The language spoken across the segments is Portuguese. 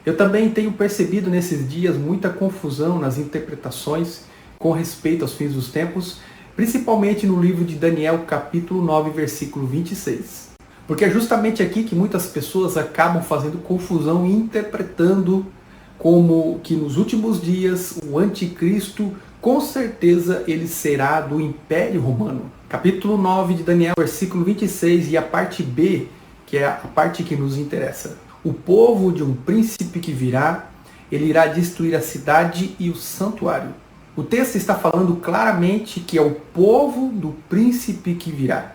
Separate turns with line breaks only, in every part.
Eu também tenho percebido nesses dias muita confusão nas interpretações com respeito aos fins dos tempos, principalmente no livro de Daniel, capítulo 9, versículo 26. Porque é justamente aqui que muitas pessoas acabam fazendo confusão e interpretando como que nos últimos dias o anticristo, com certeza, ele será do Império Romano. Capítulo 9 de Daniel, versículo 26, e a parte B, que é a parte que nos interessa. O povo de um príncipe que virá, ele irá destruir a cidade e o santuário. O texto está falando claramente que é o povo do príncipe que virá.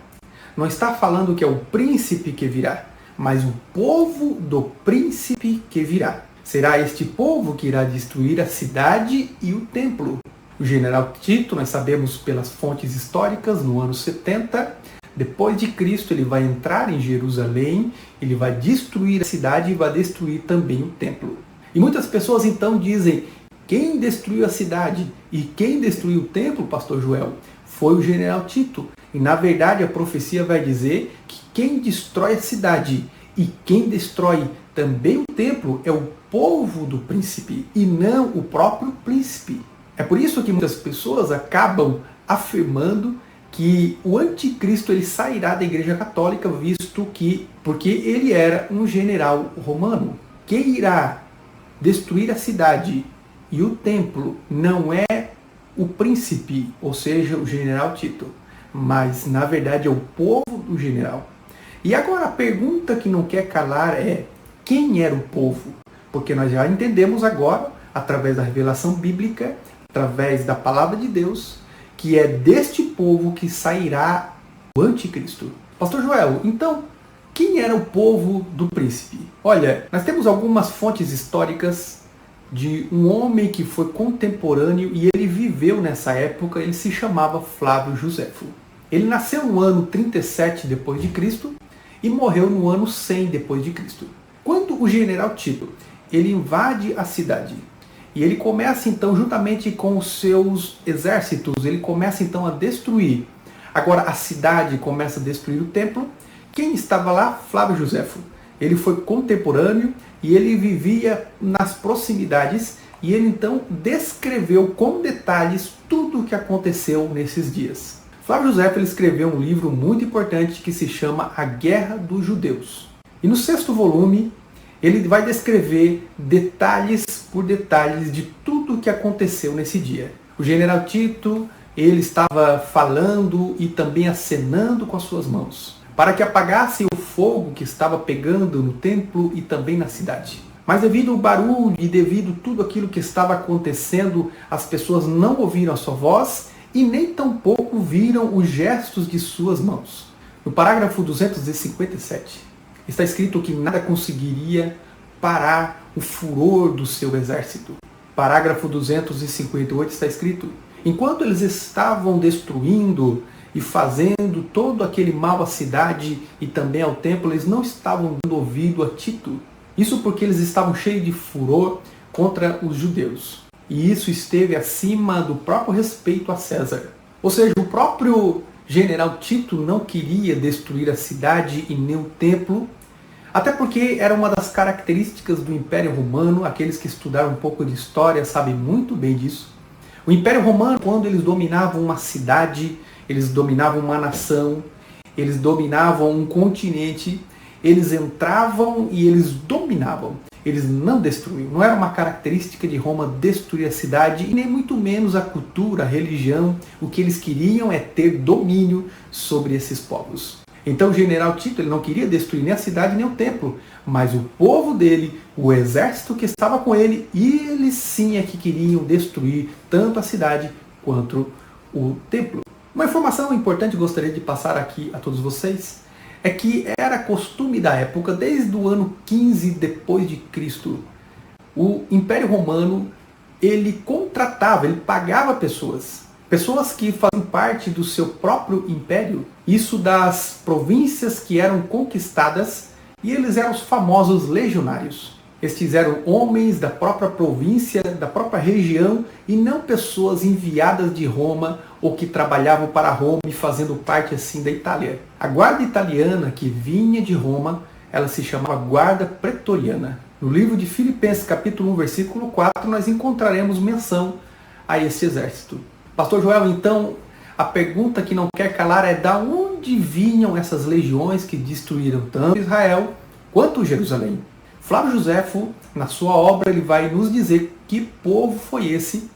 Não está falando que é o príncipe que virá, mas o povo do príncipe que virá. Será este povo que irá destruir a cidade e o templo. O general Tito, nós sabemos pelas fontes históricas, no ano 70, depois de Cristo, ele vai entrar em Jerusalém, ele vai destruir a cidade e vai destruir também o templo. E muitas pessoas então dizem, quem destruiu a cidade e quem destruiu o templo, pastor Joel? Foi o general Tito. E na verdade a profecia vai dizer que quem destrói a cidade e quem destrói também o templo é o povo do príncipe e não o próprio príncipe. É por isso que muitas pessoas acabam afirmando que o anticristo ele sairá da Igreja Católica, porque ele era um general romano. Quem irá destruir a cidade e o templo não é o príncipe, ou seja, o general Tito, mas na verdade é o povo do general. E agora a pergunta que não quer calar é: quem era o povo? Porque nós já entendemos agora, através da revelação bíblica, através da palavra de Deus, que é deste povo que sairá o anticristo. Pastor Joel, então, quem era o povo do príncipe? Olha, nós temos algumas fontes históricas de um homem que foi contemporâneo e ele viveu nessa época, ele se chamava Flávio Joséfo. Ele nasceu no ano 37 depois de Cristo e morreu no ano 100 depois de Cristo. Quando o general Tito, ele invade a cidade, e ele começa então, juntamente com os seus exércitos, ele começa então a destruir. Agora a cidade começa a destruir o templo. Quem estava lá? Flávio Joséfo. Ele foi contemporâneo e ele vivia nas proximidades e ele então descreveu com detalhes tudo o que aconteceu nesses dias. Flávio Joséfo ele escreveu um livro muito importante que se chama A Guerra dos Judeus. E no 6º volume, ele vai descrever detalhes por detalhes de tudo o que aconteceu nesse dia. O general Tito, ele estava falando e também acenando com as suas mãos, para que apagasse o fogo que estava pegando no templo e também na cidade. Mas devido ao barulho e devido a tudo aquilo que estava acontecendo, as pessoas não ouviram a sua voz e nem tampouco viram os gestos de suas mãos. No parágrafo 257, está escrito que nada conseguiria parar o furor do seu exército. Parágrafo 258 está escrito: enquanto eles estavam destruindo e fazendo todo aquele mal à cidade e também ao templo, eles não estavam dando ouvido a Tito. Isso porque eles estavam cheios de furor contra os judeus. E isso esteve acima do próprio respeito a César. Ou seja, o próprio general Tito não queria destruir a cidade e nem o templo, até porque era uma das características do Império Romano. Aqueles que estudaram um pouco de história sabem muito bem disso. O Império Romano, quando eles dominavam uma cidade, eles dominavam uma nação, eles dominavam um continente, eles entravam e eles dominavam. Eles não destruíam. Não era uma característica de Roma destruir a cidade e nem muito menos a cultura, a religião. O que eles queriam é ter domínio sobre esses povos. Então o general Tito ele não queria destruir nem a cidade nem o templo, mas o povo dele, o exército que estava com ele, eles sim é que queriam destruir tanto a cidade quanto o templo. Uma informação importante que gostaria de passar aqui a todos vocês é que era costume da época, desde o ano 15 depois de Cristo, o Império Romano ele contratava, ele pagava pessoas que faziam parte do seu próprio império, isso das províncias que eram conquistadas, e eles eram os famosos legionários. Estes eram homens da própria província, da própria região, e não pessoas enviadas de Roma ou que trabalhavam para Roma e fazendo parte assim da Itália. A guarda italiana que vinha de Roma, ela se chamava Guarda Pretoriana. No livro de Filipenses, capítulo 1, versículo 4, nós encontraremos menção a esse exército. Pastor Joel, então, a pergunta que não quer calar é: da onde vinham essas legiões que destruíram tanto Israel quanto Jerusalém? Flávio Joséfo, na sua obra, ele vai nos dizer que povo foi esse,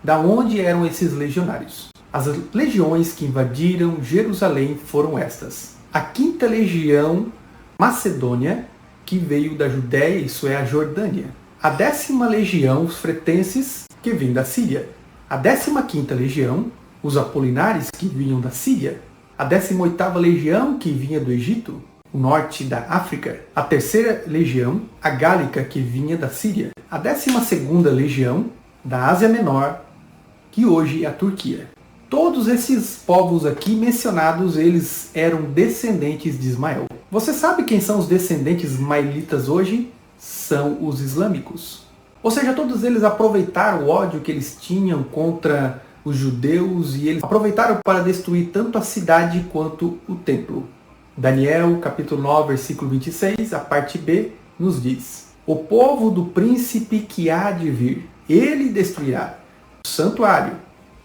da onde eram esses legionários. As legiões que invadiram Jerusalém foram estas: a 5ª legião macedônia, que veio da Judéia, isso é a Jordânia; a 10ª legião, os fretenses, que vêm da Síria; a 15ª legião, os apolinares, que vinham da Síria; a 18ª legião, que vinha do Egito, o norte da África; a 3ª legião, a gálica, que vinha da Síria; a 12ª legião, da Ásia Menor, que hoje é a Turquia. Todos esses povos aqui mencionados, eles eram descendentes de Ismael. Você sabe quem são os descendentes ismaelitas hoje? São os islâmicos. Ou seja, todos eles aproveitaram o ódio que eles tinham contra os judeus e eles aproveitaram para destruir tanto a cidade quanto o templo. Daniel, capítulo 9, versículo 26, a parte B, nos diz: o povo do príncipe que há de vir, ele destruirá o santuário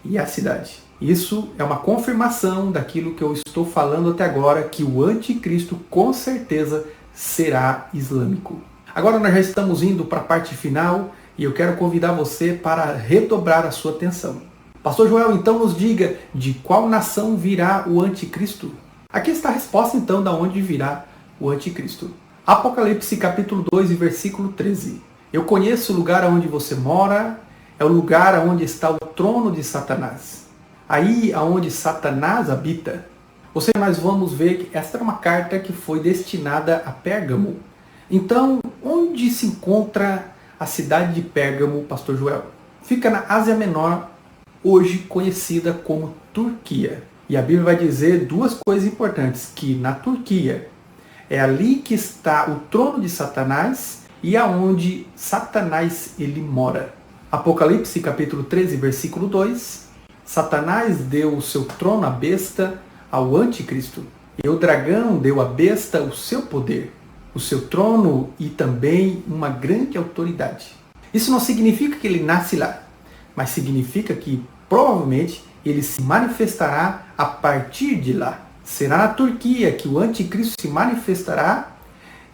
e a cidade. Isso é uma confirmação daquilo que eu estou falando até agora, que o anticristo com certeza será islâmico. Agora nós já estamos indo para a parte final e eu quero convidar você para redobrar a sua atenção. Pastor Joel, então nos diga de qual nação virá o anticristo? Aqui está a resposta então de onde virá o anticristo. Apocalipse capítulo 2 e versículo 13. Eu conheço o lugar onde você mora, é o lugar onde está o trono de Satanás. Aí aonde Satanás habita. Ou seja, nós vamos ver que esta era uma carta que foi destinada a Pérgamo. Então, onde se encontra a cidade de Pérgamo, Pastor Joel? Fica na Ásia Menor, hoje conhecida como Turquia. E a Bíblia vai dizer duas coisas importantes, que na Turquia é ali que está o trono de Satanás e aonde Satanás ele mora. Apocalipse capítulo 13, versículo 2. Satanás deu o seu trono à besta, ao anticristo. E o dragão deu à besta o seu poder, o seu trono e também uma grande autoridade. Isso não significa que ele nasce lá, mas significa que provavelmente ele se manifestará a partir de lá. Será na Turquia que o anticristo se manifestará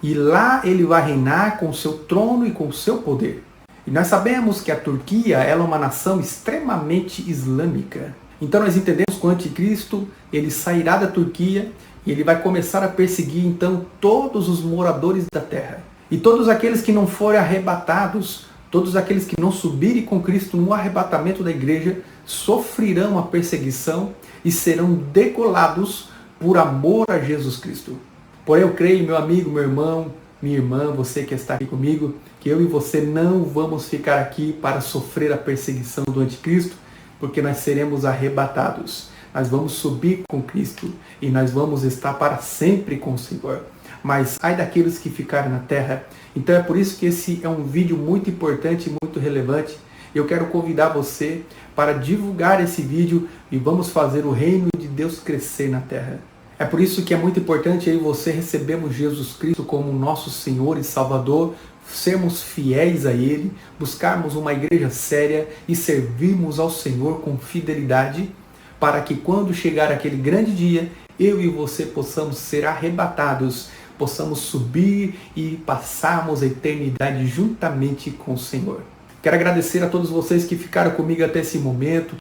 e lá ele vai reinar com o seu trono e com o seu poder. E nós sabemos que a Turquia ela é uma nação extremamente islâmica. Então nós entendemos que o anticristo ele sairá da Turquia e ele vai começar a perseguir então todos os moradores da terra. E todos aqueles que não forem arrebatados, todos aqueles que não subirem com Cristo no arrebatamento da igreja, sofrerão a perseguição e serão degolados por amor a Jesus Cristo. Porém eu creio, meu amigo, meu irmão, minha irmã, você que está aqui comigo, que eu e você não vamos ficar aqui para sofrer a perseguição do anticristo, porque nós seremos arrebatados. Nós vamos subir com Cristo e nós vamos estar para sempre com o Senhor. Mas ai daqueles que ficarem na terra. Então é por isso que esse é um vídeo muito importante, muito relevante. Eu quero convidar você para divulgar esse vídeo e vamos fazer o reino de Deus crescer na terra. É por isso que é muito importante aí você recebermos Jesus Cristo como nosso Senhor e Salvador, sermos fiéis a Ele, buscarmos uma igreja séria e servirmos ao Senhor com fidelidade, para que quando chegar aquele grande dia, eu e você possamos ser arrebatados, possamos subir e passarmos a eternidade juntamente com o Senhor. Quero agradecer a todos vocês que ficaram comigo até esse momento,